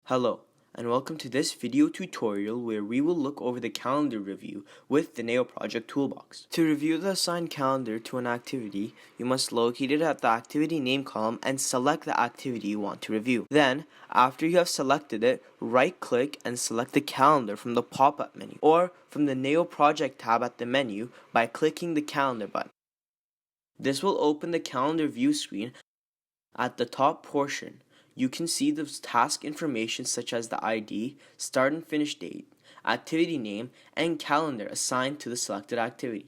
Hello, and welcome to this video tutorial where we will look over the calendar review with the Neo Project Toolbox. To review the assigned calendar to an activity, you must locate it at the activity name column and select the activity you want to review. Then, after you have selected it, right-click and select the calendar from the pop-up menu or from the Neo Project tab at the menu by clicking the calendar button. This will open the calendar view screen. At the top portion, you can see the task information such as the ID, start and finish date, activity name, and calendar assigned to the selected activity.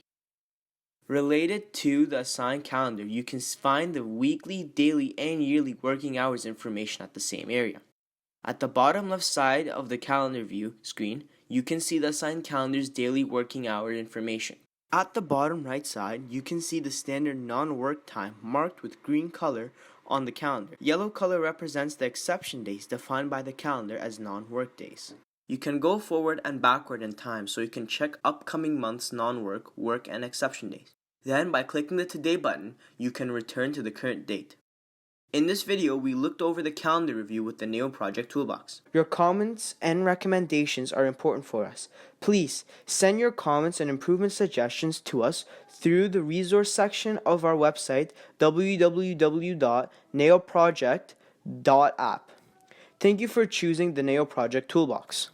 Related to the assigned calendar, you can find the weekly, daily, and yearly working hours information at the same area. At the bottom left side of the calendar view screen, you can see the assigned calendar's daily working hour information. At the bottom right side, you can see the standard non-work time marked with green color on the calendar. Yellow color represents the exception days defined by the calendar as non-work days. You can go forward and backward in time so you can check upcoming months' non-work, work, and exception days. Then, by clicking the Today button, you can return to the current date. In this video, we looked over the calendar review with the Neo Project Toolbox. Your comments and recommendations are important for us. Please send your comments and improvement suggestions to us through the resource section of our website, www.neoproject.app. Thank you for choosing the Neo Project Toolbox.